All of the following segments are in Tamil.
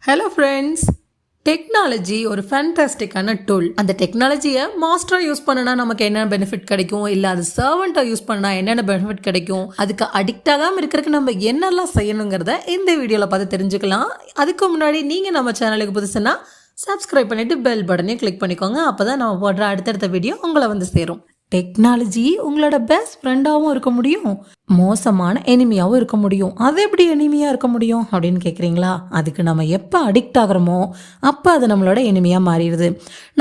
ஹலோ ஃப்ரெண்ட்ஸ், டெக்னாலஜி ஒரு ஃபேண்டாஸ்டிக்கான டூல். அந்த டெக்னாலஜியை மாஸ்டராக யூஸ் பண்ணனா நமக்கு என்னென்ன பெனிஃபிட் கிடைக்கும், இல்லை அது சர்வெண்ட்டாக யூஸ் பண்ணனா என்னென்ன பெனிஃபிட் கிடைக்கும், அதுக்கு அடிக்ட் ஆகாமல் இருக்கிறதுக்கு நம்ம என்னெல்லாம் செய்யணுங்கிறத இந்த வீடியோவில் பார்த்து தெரிஞ்சுக்கலாம். அதுக்கு முன்னாடி நீங்கள் நம்ம சேனலுக்கு புதுசுன்னா சப்ஸ்கிரைப் பண்ணிவிட்டு பெல் பட்டனையும் கிளிக் பண்ணிக்கோங்க. அப்போ தான் நம்ம போடுற அடுத்தடுத்த வீடியோ உங்களை வந்து சேரும். டெக்னாலஜி உங்களோட பெஸ்ட் ஃப்ரெண்டாகவும் இருக்க முடியும், மோசமான எனிமியாகவும் இருக்க முடியும். அது எப்படி எனிமியாக இருக்க முடியும் அப்படின்னு கேட்குறீங்களா? அதுக்கு நம்ம எப்போ அடிக்ட் ஆகிறோமோ அப்போ அது நம்மளோட எனிமியாக மாறிடுது.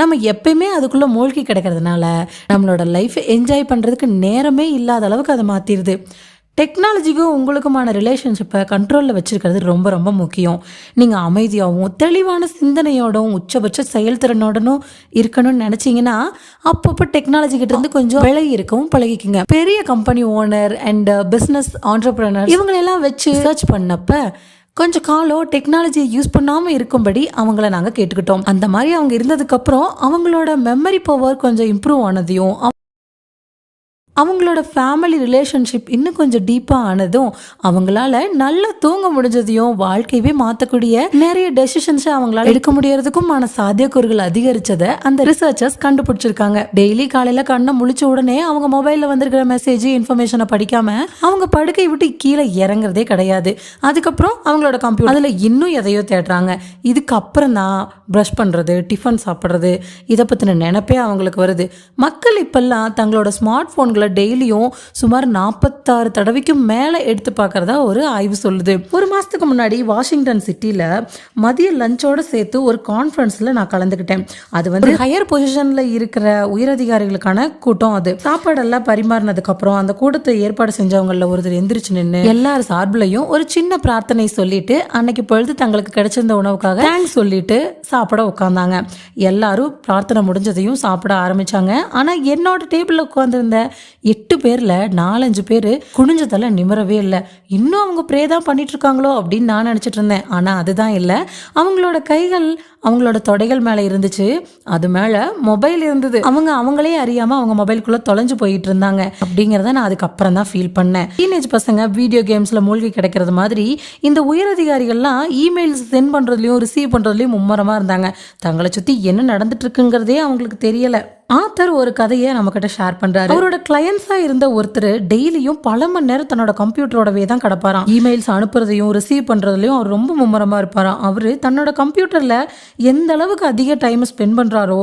நம்ம எப்பயுமே அதுக்குள்ளே மூழ்கி கிடக்கிறதுனால நம்மளோட லைஃப்பை என்ஜாய் பண்ணுறதுக்கு நேரமே இல்லாத அளவுக்கு அதை மாற்றிடுது. டெக்னாலஜிக்கும் உங்களுக்குமான ரிலேஷன்ஷிப்பை கண்ட்ரோலில் வச்சுருக்கிறது ரொம்ப ரொம்ப முக்கியம். நீங்கள் அமைதியாகவும் தெளிவான சிந்தனையோடவும் உச்சபட்ச செயல்திறனோடனும் இருக்கணும்னு நினச்சிங்கன்னா அப்பப்போ டெக்னாலஜி கிட்ட இருந்து கொஞ்சம் விலகி இருக்கவும் பழகிக்குங்க. பெரிய company owner and business entrepreneur இவங்களெல்லாம் வச்சு சர்ச் பண்ணப்ப கொஞ்சம் காலம் டெக்னாலஜியை யூஸ் பண்ணாமல் இருக்கும்படி அவங்கள நாங்கள் கேட்டுக்கிட்டோம். அந்த மாதிரி அவங்க இருந்ததுக்கப்புறம் அவங்களோட மெமரி பவர் கொஞ்சம் இம்ப்ரூவ் ஆனதையும் அவங்களோட ஃபேமிலி ரிலேஷன்ஷிப் இன்னும் கொஞ்சம் டீப்பாக ஆனதும் அவங்களால நல்லா தூங்க முடிஞ்சதையும் வாழ்க்கையவே மாற்றக்கூடிய நிறைய டெசிஷன்ஸை அவங்களால எடுக்க முடியறதுக்குமான சாத்தியக்கூறுகள் அதிகரிச்சதை அந்த ரிசர்ச்சர்ஸ் கண்டுபிடிச்சிருக்காங்க. டெய்லி காலையில் கண்ணை முழிச்ச உடனே அவங்க மொபைலில் வந்திருக்கிற மெசேஜ் இன்ஃபர்மேஷனை படிக்காம அவங்க படுக்கை விட்டு கீழே இறங்குறதே கிடையாது. அதுக்கப்புறம் அவங்களோட கம்ப்யூட்டர் அதில் இன்னும் எதையோ தேடுறாங்க. இதுக்கப்புறம் தான் ப்ரஷ் பண்ணுறது, டிஃபன் சாப்பிட்றது, இதை பற்றின நினைப்பே அவங்களுக்கு வருது. மக்கள் இப்பெல்லாம் தங்களோட ஸ்மார்ட் ஃபோன்களை டெய்லியும் சுமார் 46 தடவைக்கும் மேலே எடுத்து பார்க்கறதா ஒரு ஆய்வு சொல்லுது. ஒரு மாதத்துக்கு முன்னாடி வாஷிங்டன் சிட்டியில் மதிய லஞ்சோட சேர்த்து ஒரு கான்ஃபரன்ஸில் நான் கலந்துக்கிட்டேன். அது வந்து ஹையர் பொசிஷனில் இருக்கிற உயரதிகாரிகளுக்கான கூட்டம். அது சாப்பாடெல்லாம் பரிமாறினதுக்கப்புறம் அந்த கூட்டத்தை ஏற்பாடு செஞ்சவங்களில் ஒருத்தர் எந்திரிச்சு நின்று எல்லார் சார்பிலையும் ஒரு சின்ன பிரார்த்தனை சொல்லிட்டு அன்னைக்கு பொழுது தங்களுக்கு கிடைச்சிருந்த உணவுக்காக தேங்க்ஸ் சொல்லிட்டு சாப்பிட உட்காந்தாங்க. எல்லாரும் பிரார்த்தனை முடிஞ்சதையும் சாப்பிட ஆரம்பிச்சாங்க. ஆனால் என்னோட டேபிளில் உட்காந்துருந்த 8 பேர்ல 4-5 பேர் குனிஞ்சதெல்லாம் நிமிரவே இல்லை. இன்னும் அவங்க ப்ரே தான் பண்ணிட்டு இருக்காங்களோ அப்படின்னு நான் நினச்சிட்டு இருந்தேன். ஆனால் அதுதான் இல்லை. அவங்களோட கைகள் அவங்களோட தொடைகள் மேலே இருந்துச்சு, அது மேலே மொபைல் இருந்தது. அவங்களே அறியாமல் அவங்க மொபைலுக்குள்ளே தொலைஞ்சு போயிட்டு இருந்தாங்க. அப்படிங்கிறத நான் அதுக்கப்புறம் தான் ஃபீல் பண்ணேன். டீனேஜ் பசங்க வீடியோ கேம்ஸில் மூழ்கி கிடைக்கிறது மாதிரி இந்த உயரதிகாரிகள்லாம் இமெயில்ஸ் சென்ட் பண்ணுறதுலையும் ரிசீவ் பண்ணுறதுலையும் மும்மரமாக இருந்தாங்க. தங்களை சுற்றி என்ன நடந்துட்டு இருக்குங்கிறதே அவங்களுக்கு தெரியலை. ஆத்தர் ஒரு கதையை நம்மக்கிட்ட ஷேர் பண்றாரு. அவரோட கிளையன்ஸா இருந்த ஒருத்தர் டெய்லியும் பல மணி நேரம் தன்னோட கம்ப்யூட்டரோடவே தான் கிடப்பாராம். இமெயில்ஸ் அனுப்புறதையும் ரிசீவ் பண்றதுலையும் அவர் ரொம்ப மும்முரமா இருப்பாராம். அவரு தன்னோட கம்ப்யூட்டர்ல எந்த அளவுக்கு அதிக டைம் ஸ்பெண்ட் பண்றாரோ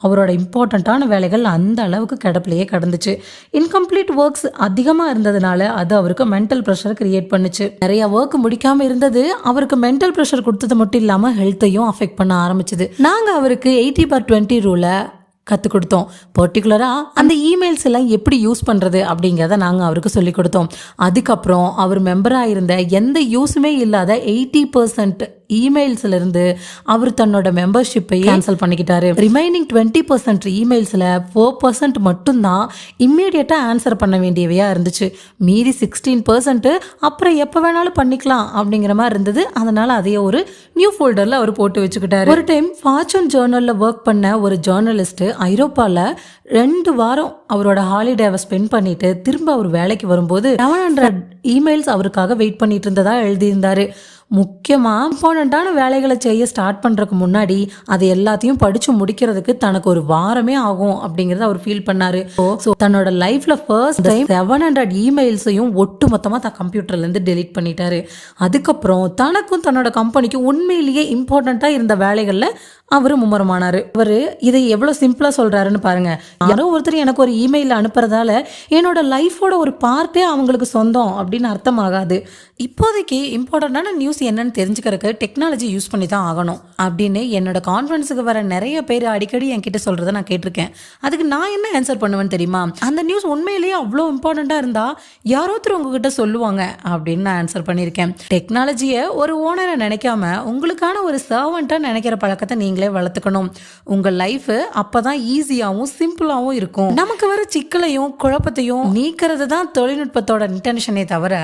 அவரோட இம்பார்ட்டண்ட்டான வேலைகள் அந்த அளவுக்கு கிடப்பிலேயே கிடந்துச்சு. இன்கம்ப்ளீட் ஒர்க்ஸ் அதிகமா இருந்ததுனால அது அவருக்கு மென்டல் ப்ரெஷர் கிரியேட் பண்ணுச்சு. நிறைய ஒர்க் முடிக்காம இருந்தது அவருக்கு மென்டல் ப்ரெஷர் கொடுத்தது மட்டும் இல்லாம ஹெல்த்தையும் அஃபெக்ட் பண்ண ஆரம்பிச்சது. நாங்க அவருக்கு 80/20 ரூலை கற்றுக் கொடுத்தோம். பர்டிகுலராக அந்த இமெயில்ஸ் எல்லாம் எப்படி யூஸ் பண்ணுறது அப்படிங்கிறத நாங்கள் அவருக்கு சொல்லிக் கொடுத்தோம். அதுக்கப்புறம் அவர் மெம்பராக இருந்த எந்த யூஸுமே இல்லாத 80% இமெயில்ஸ்லேருந்து அவர் தன்னோட மெம்பர்ஷிப்பை கேன்சல் பண்ணிக்கிட்டாரு. ரிமைனிங் 20% இமெயில்ஸில் 4% மட்டும்தான் இம்மீடியட்டாக ஆன்சர் பண்ண வேண்டியவையாக இருந்துச்சு. மீதி 16% அப்புறம் எப்போ வேணாலும் பண்ணிக்கலாம் அப்படிங்கிற மாதிரி இருந்தது. அதனால் அதையே ஒரு நியூ ஃபோல்டரில் அவர் போட்டு வச்சுக்கிட்டாரு. ஒரு டைம் ஃபார்ச்சூன் ஜேர்னலில் ஒர்க் பண்ண ஒரு ஜேர்னலிஸ்ட்டு ஐரோப்பாவில் 2 வாரம் அவரோட ஹாலிடேவை ஸ்பெண்ட் பண்ணிட்டு திரும்ப அவர் வேலைக்கு வரும்போது 700 இமெயில்ஸ் அவருக்காக வெயிட் பண்ணிட்டு இருந்ததா எழுதியிருந்தாரு. முக்கியமாக இம்பார்ட்டண்ட்டான வேலைகளை செய்ய ஸ்டார்ட் பண்ணுறதுக்கு முன்னாடி அது எல்லாத்தையும் படித்து முடிக்கிறதுக்கு தனக்கு ஒரு வாரமே ஆகும் அப்படிங்கிறத அவர் ஃபீல் பண்ணாரு. ஸோ தன்னோட லைஃப்பில் ஃபர்ஸ்ட் டைம் 700 இமெயில்ஸையும் ஒட்டு மொத்தமாக தன் கம்ப்யூட்டர்லேருந்து டெலீட் பண்ணிட்டாரு. அதுக்கப்புறம் தனக்கும் தன்னோட கம்பெனிக்கும் உண்மையிலேயே இம்பார்ட்டண்ட்டாக இருந்த வேலைகளில் அவர் மும்முரமானார். அவர் இதை எவ்வளோ சிம்பிளாக சொல்கிறாருன்னு பாருங்கள். யாரோ ஒருத்தர் எனக்கு ஒரு இமெயில் அனுப்புறதால என்னோட லைஃபோட ஒரு பார்ட்டே அவங்களுக்கு சொந்தம் அப்படின்னு அர்த்தமாகாது. இப்போதைக்கு இம்பார்ட்டண்ட்டான நியூஸ் என்னன்னு தெரிஞ்சுக்கிறதுக்கு டெக்னாலஜி யூஸ் பண்ணி தான் ஆகணும் அப்படின்னு என்னோட கான்ஃபரன்ஸுக்கு வர நிறைய பேர் அடிக்கடி என்கிட்ட சொல்கிறத நான் கேட்டிருக்கேன். அதுக்கு நான் என்ன ஆன்சர் பண்ணுவேன்னு தெரியுமா? அந்த நியூஸ் உண்மையிலேயே அவ்வளோ இம்பார்ட்டண்ட்டாக இருந்தால் யாரோ ஒருத்தர் உங்ககிட்ட சொல்லுவாங்க அப்படின்னு நான் ஆன்சர் பண்ணியிருக்கேன். டெக்னாலஜியை ஒரு ஓனரை நினைக்காம உங்களுக்கான ஒரு சர்வெண்ட்டாக நினைக்கிற பழக்கத்தை நீங்களே வளர்த்துக்கணும். உங்கள் லைஃபு அப்போ தான் ஈஸியாகவும் சிம்பிளாகவும் இருக்கும். நமக்கு வர சிக்கலையும் குழப்பத்தையும் நீக்கிறது தான் தொழில்நுட்பத்தோட இன்டென்ஷனே தவிர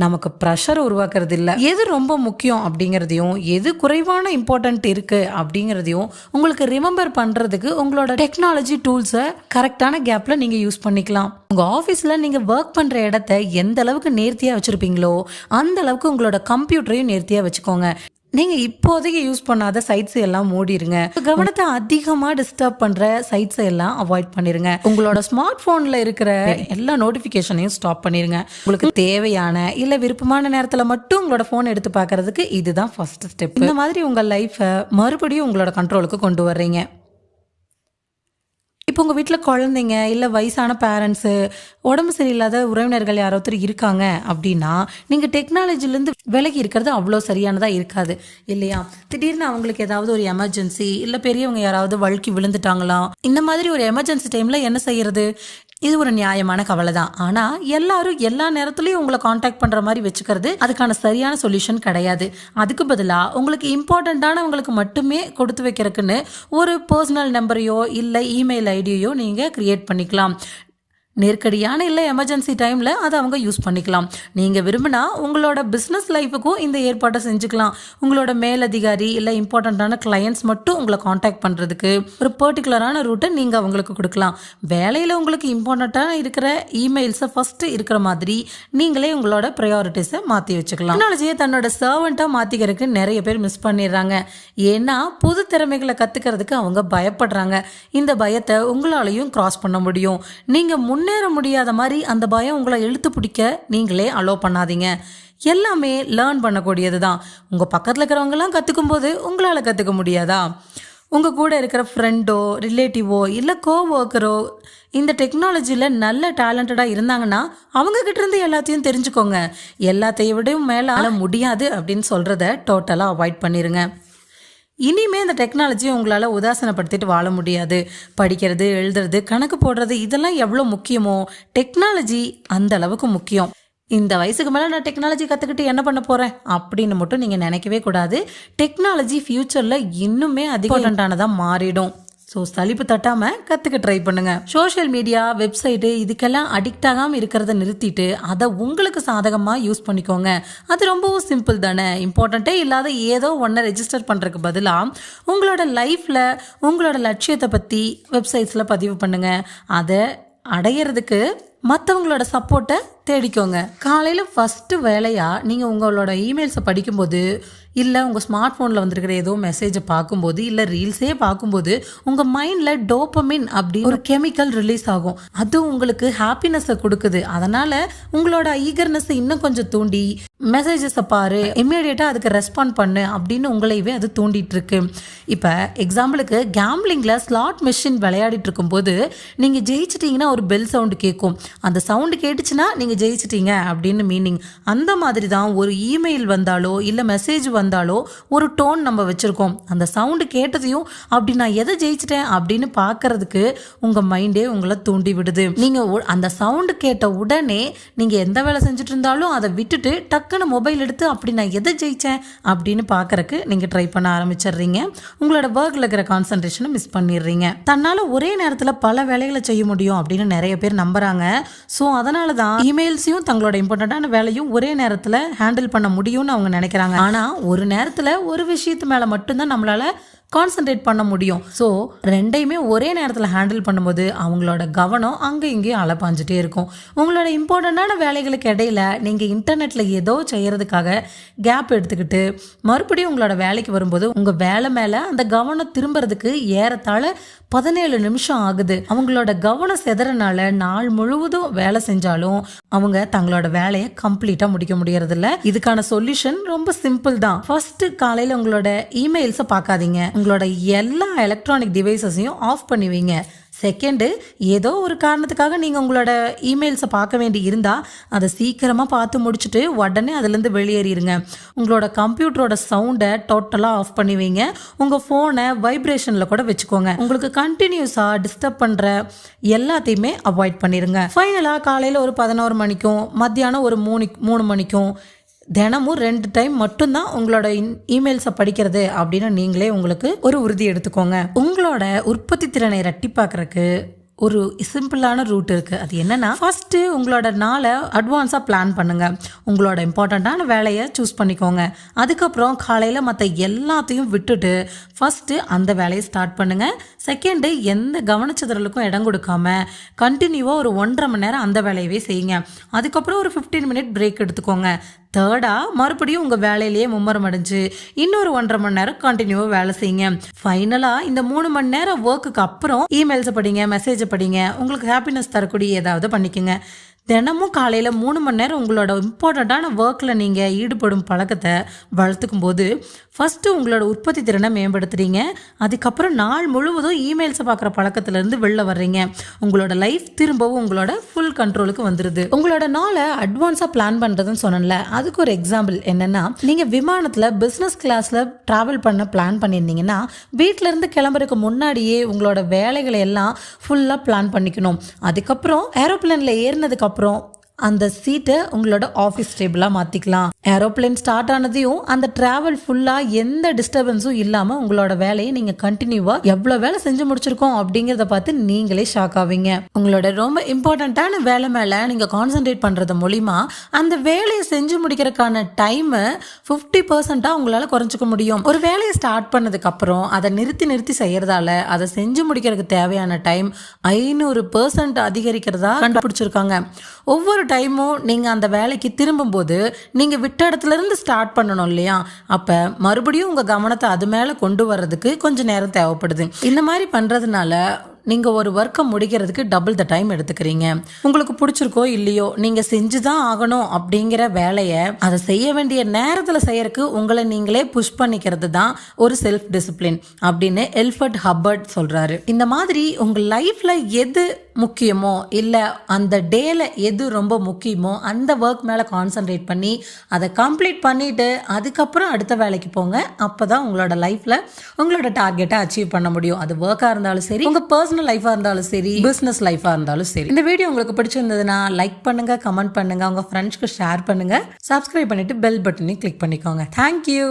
நமக்கு ப்ரெஷர் உருவாக்குறது இல்லை. எது ரொம்ப முக்கியம் அப்படிங்கிறதையும் எது குறைவான இம்பார்ட்டன்ட் இருக்குது அப்படிங்கிறதையும் உங்களுக்கு ரிமெம்பர் பண்ணுறதுக்கு உங்களோட டெக்னாலஜி டூல்ஸை கரெக்டான கேப்பில் நீங்கள் யூஸ் பண்ணிக்கலாம். உங்கள் ஆஃபீஸில் நீங்கள் ஒர்க் பண்ணுற இடத்த எந்த அளவுக்கு நேர்த்தியாக வச்சுருப்பீங்களோ அந்த அளவுக்கு உங்களோட கம்ப்யூட்டரையும் நேர்த்தியாக வச்சுக்கோங்க. நீங்கள் இப்போதைக்கு யூஸ் பண்ணாத சைட்ஸ் எல்லாம் மூடிடுங்க. கவனத்தை அதிகமாக டிஸ்டர்ப் பண்ணுற சைட்ஸை எல்லாம் அவாய்ட் பண்ணிடுங்க. உங்களோட ஸ்மார்ட் ஃபோனில் இருக்கிற எல்லா நோட்டிஃபிகேஷனையும் ஸ்டாப் பண்ணிடுங்க. உங்களுக்கு தேவையான இல்லை விருப்பமான நேரத்தில் மட்டும் உங்களோட ஃபோன் எடுத்து பார்க்கறதுக்கு இதுதான் ஃபர்ஸ்ட் ஸ்டெப். இந்த மாதிரி உங்கள் லைஃப்பை மறுபடியும் உங்களோட கண்ட்ரோலுக்கு கொண்டு வர்றீங்க. இப்போ உங்கள் வீட்டில் குழந்தைங்க இல்லை வயசான பேரண்ட்ஸு, உடம்பு சரியில்லாத உறவினர்கள் யாராவது இருக்காங்க அப்படின்னா நீங்கள் டெக்னாலஜிலேருந்து விலகி இருக்கிறது அவ்வளோ சரியானதாக இருக்காது இல்லையா? திடீர்னு அவங்களுக்கு ஏதாவது ஒரு எமர்ஜென்சி இல்லை பெரியவங்க யாராவது வழுக்கி விழுந்துட்டாங்களா, இந்த மாதிரி ஒரு எமர்ஜென்சி டைமில் என்ன செய்யறது? இது ஒரு நியாயமான கவலை தான். ஆனால் எல்லாரும் எல்லா நேரத்துலையும் உங்களை காண்டாக்ட் பண்ணுற மாதிரி வச்சுக்கிறது அதுக்கான சரியான சொல்யூஷன் கிடையாது. அதுக்கு பதிலாக உங்களுக்கு இம்பார்ட்டண்ட்டானவங்களுக்கு மட்டுமே கொடுத்து வைக்கிறதுக்குன்னு ஒரு பர்சனல் நம்பரையோ இல்லை இமெயில் ஐடியோ நீங்கள் க்ரியேட் பண்ணிக்கலாம். நெருக்கடியான இல்லை எமர்ஜென்சி டைமில் அதை அவங்க யூஸ் பண்ணிக்கலாம். நீங்கள் விரும்பினா உங்களோட பிஸ்னஸ் லைஃபுக்கும் இந்த ஏற்பாட்டை செஞ்சுக்கலாம். உங்களோட மேலதிகாரி இல்லை இம்பார்ட்டண்ட்டான கிளையண்ட்ஸ் மட்டும் உங்களை காண்டாக்ட் பண்ணுறதுக்கு ஒரு பர்டிகுலரான ரூட்டை நீங்கள் அவங்களுக்கு கொடுக்கலாம். வேலையில் உங்களுக்கு இம்பார்ட்டண்ட்டாக இருக்கிற இமெயில்ஸை ஃபஸ்ட்டு இருக்கிற மாதிரி நீங்களே உங்களோட ப்ரையாரிட்டிஸை மாற்றி வச்சுக்கலாம். டெக்னாலஜியை தன்னோட சர்வெண்ட்டாக மாற்றிக்கிறதுக்கு நிறைய பேர் மிஸ் பண்ணிடுறாங்க. ஏன்னா புது திறமைகளை கற்றுக்கிறதுக்கு அவங்க பயப்படுறாங்க. இந்த பயத்தை உங்களாலையும் கிராஸ் பண்ண முடியும். நீங்கள் முன்னேற முடியாத மாதிரி அந்த பயம் உங்களை இழுத்து பிடிக்க நீங்களே அலோவ் பண்ணாதீங்க. எல்லாமே லேர்ன் பண்ணக்கூடியது தான். உங்கள் பக்கத்தில் இருக்கிறவங்களாம் கற்றுக்கும் போது உங்களால் கற்றுக்க முடியாதா? உங்கள் கூட இருக்கிற ஃப்ரெண்டோ ரிலேட்டிவோ இல்லை கோவொர்க்கரோ இந்த டெக்னாலஜியில் நல்ல டேலண்டடாக இருந்தாங்கன்னா அவங்கக்கிட்டேருந்து எல்லாத்தையும் தெரிஞ்சுக்கோங்க. எல்லாத்தையும் விடவும் மேலே முடியாது அப்படின்னு சொல்கிறத டோட்டலாக அவாய்ட் பண்ணிடுங்க. இனிமே இந்த டெக்னாலஜியை உங்களால் உதாசனப்படுத்திட்டு வாழ முடியாது. படிக்கிறது, எழுதுறது, கணக்கு போடுறது இதெல்லாம் எவ்வளோ முக்கியமோ டெக்னாலஜி அந்த அளவுக்கு முக்கியம். இந்த வயசுக்கு மேலே நான் டெக்னாலஜி கற்றுக்கிட்டு என்ன பண்ண போகிறேன் அப்படின்னு மட்டும் நீங்கள் நினைக்கவே கூடாது. டெக்னாலஜி ஃப்யூச்சரில் இன்னுமே அதிகமானதாக மாறிடும். ஸோ சலிப்பு தட்டாமல் கற்றுக்க ட்ரை பண்ணுங்கள். சோஷியல் மீடியா, வெப்சைட்டு இதுக்கெல்லாம் அடிக்ட் ஆகாமல் இருக்கிறத நிறுத்திட்டு அதை உங்களுக்கு சாதகமாக யூஸ் பண்ணிக்கோங்க. அது ரொம்பவும் சிம்பிள் தானே. இம்பார்ட்டண்ட்டே இல்லாத ஏதோ ஒன்றை ரெஜிஸ்டர் பண்ணுறதுக்கு பதிலாக உங்களோட லைஃப்பில் உங்களோட லட்சியத்தை பற்றி வெப்சைட்ஸில் பதிவு பண்ணுங்கள். அதை அடையிறதுக்கு மற்றவங்களோட சப்போர்ட்டை தேடிக்கோங்க. காலையில் ஃபஸ்ட்டு வேலையாக நீங்கள் உங்களோட இமெயில்ஸை படிக்கும்போது இல்லை உங்கள் ஸ்மார்ட் ஃபோனில் வந்துருக்கிற ஏதோ மெசேஜை பார்க்கும்போது இல்லை ரீல்ஸே பார்க்கும்போது உங்கள் மைண்டில் டோப்பமின் அப்படி ஒரு கெமிக்கல் ரிலீஸ் ஆகும். அது உங்களுக்கு ஹாப்பினஸை கொடுக்குது. அதனால் உங்களோட ஈகர்னஸை இன்னும் கொஞ்சம் தூண்டி மெசேஜஸை பாரு, இம்மீடியட்டாக அதுக்கு ரெஸ்பாண்ட் பண்ணு அப்படின்னு உங்களையவே அது தூண்டிகிட்டு இருக்கு. இப்போ எக்ஸாம்பிளுக்கு கேம்பிளிங்கில் ஸ்லாட் மெஷின் விளையாடிட்டு இருக்கும்போது நீங்கள் ஜெயிச்சிட்டிங்கன்னா ஒரு பெல் சவுண்டு கேட்கும். அந்த சவுண்டு கேட்டுச்சுன்னா நீங்கள் ஜெயிச்சிட்டீங்க அப்படின்னு மீனிங். அந்த மாதிரி தான் ஒரு இமெயில் வந்தாலோ இல்லை மெசேஜ் வந்தாலோ ஒரு டோன் நம்ம வச்சுருக்கோம். அந்த சவுண்டு கேட்டதையும் அப்படி நான் எதை ஜெயிச்சிட்டேன் அப்படின்னு பார்க்கறதுக்கு உங்கள் மைண்டே உங்களை தூண்டி விடுது. நீங்கள் அந்த சவுண்டு கேட்ட உடனே நீங்கள் எந்த வேலை செஞ்சுட்டு இருந்தாலும் அதை விட்டுட்டு டக்குன்னு மொபைல் எடுத்து அப்படி நான் எதை ஜெயித்தேன் அப்படின்னு பார்க்கறக்கு நீங்கள் ட்ரை பண்ண ஆரம்பிச்சிடுறீங்க. உங்களோட ஒர்க்கில் இருக்கிற கான்சன்ட்ரேஷனை மிஸ் பண்ணிடுறீங்க. தன்னால் ஒரே நேரத்தில் பல வேலைகளை செய்ய முடியும் அப்படின்னு நிறைய பேர் நம்புகிறாங்க. ஸோ அதனால தான் இமெயில்ஸையும் தங்களோட இம்பார்ட்டண்ட்டான வேலையும் ஒரே நேரத்தில் ஹேண்டில் பண்ண முடியும்னு அவங்க நினைக்கிறாங்க. ஆனால் ஒரு நேரத்தில் ஒரு விஷயத்து மேலே மட்டும்தான் நம்மளால் கான்சன்ட்ரேட் பண்ண முடியும். ஸோ ரெண்டையுமே ஒரே நேரத்தில் ஹேண்டில் பண்ணும்போது அவங்களோட கவனம் அங்கே இங்கேயும் அலப்பாஞ்சிட்டே இருக்கும். உங்களோட இம்பார்ட்டண்ட்டான வேலைகளுக்கு இடையில நீங்கள் இன்டர்நெட்டில் ஏதோ செய்கிறதுக்காக கேப் எடுத்துக்கிட்டு மறுபடியும் உங்களோட வேலைக்கு வரும்போது உங்கள் வேலை மேலே அந்த கவனம் திரும்புறதுக்கு ஏறத்தாழ 17 நிமிஷம் ஆகுது. அவங்களோட கவனம் செதறனால நாள் முழுவதும் வேலை செஞ்சாலும் அவங்க தங்களோட வேலையை கம்ப்ளீட்டாக முடிக்க முடியறதில்ல. இதுக்கான சொல்யூஷன் ரொம்ப சிம்பிள் தான். ஃபர்ஸ்ட் காலையில் உங்களோட இமெயில்ஸை பார்க்காதீங்க. உங்களோட எல்லா எலக்ட்ரானிக் டிவைசஸையும் ஆஃப் பண்ணி வைங்க. செகண்டு, ஏதோ ஒரு காரணத்துக்காக நீங்கள் உங்களோட இமெயில்ஸை பார்க்க வேண்டி இருந்தால் அதை சீக்கிரமாக பார்த்து முடிச்சுட்டு உடனே அதுலேருந்து வெளியேறிடுங்க. உங்களோட கம்ப்யூட்டரோட சவுண்டை டோட்டலாக ஆஃப் பண்ணி வைங்க. உங்கள் ஃபோனை வைப்ரேஷனில் கூட வச்சுக்கோங்க. உங்களுக்கு கண்டினியூஸாக டிஸ்டர்ப் பண்ணுற எல்லாத்தையுமே அவாய்ட் பண்ணிடுங்க. ஃபைனலாக காலையில் ஒரு 11 மணிக்கும் மத்தியானம் ஒரு 3 மணிக்கும் தினமும் 2 டைம் மட்டும்தான் உங்களோட இமெயில்ஸை படிக்கிறது அப்படின்னு நீங்களே உங்களுக்கு ஒரு உறுதி எடுத்துக்கோங்க. உங்களோட உற்பத்தி திறனை இரட்டிப்பாக்குறதுக்கு ஒரு சிம்பிளான ரூட் இருக்குது. அது என்னென்னா, ஃபஸ்ட்டு உங்களோட நாளை அட்வான்ஸாக பிளான் பண்ணுங்கள். உங்களோட இம்பார்ட்டண்ட்டான வேலையை சூஸ் பண்ணிக்கோங்க. அதுக்கப்புறம் காலையில் மற்ற எல்லாத்தையும் விட்டுட்டு ஃபஸ்ட்டு அந்த வேலையை ஸ்டார்ட் பண்ணுங்கள். செகண்டு, எந்த கவனச்சிதறலுக்கும் இடம் கொடுக்காம கண்டினியூவாக ஒரு 1.5 மணி நேரம் அந்த வேலையவே செய்யுங்க. அதுக்கப்புறம் ஒரு 15 மினிட் பிரேக் எடுத்துக்கோங்க. தேர்டா மறுபடியும் உங்க வேலையிலேயே மும்மரம் அடைஞ்சு இன்னொரு 1.5 மணி நேரம் கண்டினியூவா வேலை செய்யுங்க. ஃபைனலா இந்த 3 மணி நேரம் ஒர்க்குக்கு அப்புறம் இமெயில்ஸை படிங்க, மெசேஜை படிங்க, உங்களுக்கு ஹாப்பினஸ் தரக்கூடிய ஏதாவது பண்ணிக்கோங்க. தினமும் காலையில் 3 மணி நேரம் உங்களோட இம்பார்ட்டண்ட்டான ஒர்க்கில் நீங்கள் ஈடுபடும் பழக்கத்தை வளர்த்துக்கும் போது ஃபஸ்ட்டு உங்களோட உற்பத்தி திறனை மேம்படுத்துறீங்க. அதுக்கப்புறம் நாள் முழுவதும் இமெயில்ஸை பார்க்குற பழக்கத்துலேருந்து வெளில வர்றீங்க. உங்களோட லைஃப் திரும்பவும் உங்களோட ஃபுல் கண்ட்ரோலுக்கு வந்துடுது. உங்களோட நாளை அட்வான்ஸாக பிளான் பண்ணுறதுன்னு சொன்னல, அதுக்கு ஒரு எக்ஸாம்பிள் என்னென்னா, நீங்கள் விமானத்தில் பிஸ்னஸ் கிளாஸில் ட்ராவல் பண்ண பிளான் பண்ணியிருந்தீங்கன்னா வீட்டிலேருந்து கிளம்புறதுக்கு முன்னாடியே உங்களோட வேலைகளை எல்லாம் ஃபுல்லாக பிளான் பண்ணிக்கணும். அதுக்கப்புறம் ஏரோப்ளேனில் ஏறினதுக்கு அப்புறம் அந்த சீட்டை உங்களோட ஆஃபீஸ் டேபிளாக மாற்றிக்கலாம். ஏரோப்ளேன் ஸ்டார்ட் ஆனதையும் அந்த டிராவல் ஃபுல்லாக எந்த டிஸ்டர்பன்ஸும் இல்லாமல் உங்களோட வேலையை நீங்கள் கண்டினியூவாக எவ்வளோ வேலை செஞ்சு முடிச்சிருக்கோம் அப்படிங்கிறத பார்த்து நீங்களே ஷாக் ஆவீங்க. உங்களோட ரொம்ப இம்பார்ட்டண்ட்டான வேலை மேலே நீங்கள் கான்சென்ட்ரேட் பண்ணுறது மூலிமா அந்த வேலையை செஞ்சு முடிக்கிறதுக்கான டைமை 50% உங்களால் குறைச்சிக்க முடியும். ஒரு வேலையை ஸ்டார்ட் பண்ணதுக்கப்புறம் அதை நிறுத்தி செய்யறதால அதை செஞ்சு முடிக்கிறதுக்கு தேவையான டைம் 500% அதிகரிக்கிறதா கண்டுபிடிச்சிருக்காங்க. ஒவ்வொரு டைமும் நீங்கள் அந்த வேலைக்கு திரும்பும்போது நீங்கள் விட்ட இடத்துல இருந்து ஸ்டார்ட் பண்ணணும் இல்லையா, அப்போ மறுபடியும் உங்கள் கவனத்தை அது மேலே கொண்டு வர்றதுக்கு கொஞ்சம் நேரம் தேவைப்படுது. இந்த மாதிரி பண்ணுறதுனால நீங்கள் ஒரு ஒர்க்கை முடிக்கிறதுக்கு டபுள் த டைம் எடுத்துக்கிறீங்க. உங்களுக்கு பிடிச்சிருக்கோ இல்லையோ நீங்கள் செஞ்சு தான் ஆகணும் அப்படிங்கிற வேலையை அதை செய்ய வேண்டிய நேரத்தில் செய்யறதுக்கு உங்களை நீங்களே புஷ் பண்ணிக்கிறது தான் ஒரு செல்ஃப் டிசிப்ளின் அப்படின்னு எல்ஃபர்ட் ஹப்பர்ட் சொல்கிறாரு. இந்த மாதிரி உங்கள் லைஃப்பில் எது முக்கியமோ இல்லை அந்த டேல எது ரொம்ப முக்கியமோ அந்த ஒர்க் மேலே கான்சன்ட்ரேட் பண்ணி அதை கம்ப்ளீட் பண்ணிவிட்டு அதுக்கப்புறம் அடுத்த வேலைக்கு போங்க. அப்போ தான் உங்களோட லைஃப்பில் உங்களோட டார்கெட்டை அச்சீவ் பண்ண முடியும். அது ஒர்க்காக இருந்தாலும் சரி, உங்கள் பர்சனல் லைஃபாக இருந்தாலும் சரி, பிஸ்னஸ் லைஃபாக இருந்தாலும் சரி. இந்த வீடியோ உங்களுக்கு பிடிச்சிருந்ததுன்னா லைக் பண்ணுங்கள், கமெண்ட் பண்ணுங்கள், உங்கள் ஃப்ரெண்ட்ஸ்க்கு ஷேர் பண்ணுங்கள், சப்ஸ்கிரைப் பண்ணிவிட்டு பெல் பட்டனையும் கிளிக் பண்ணிக்கோங்க. தேங்க்யூ.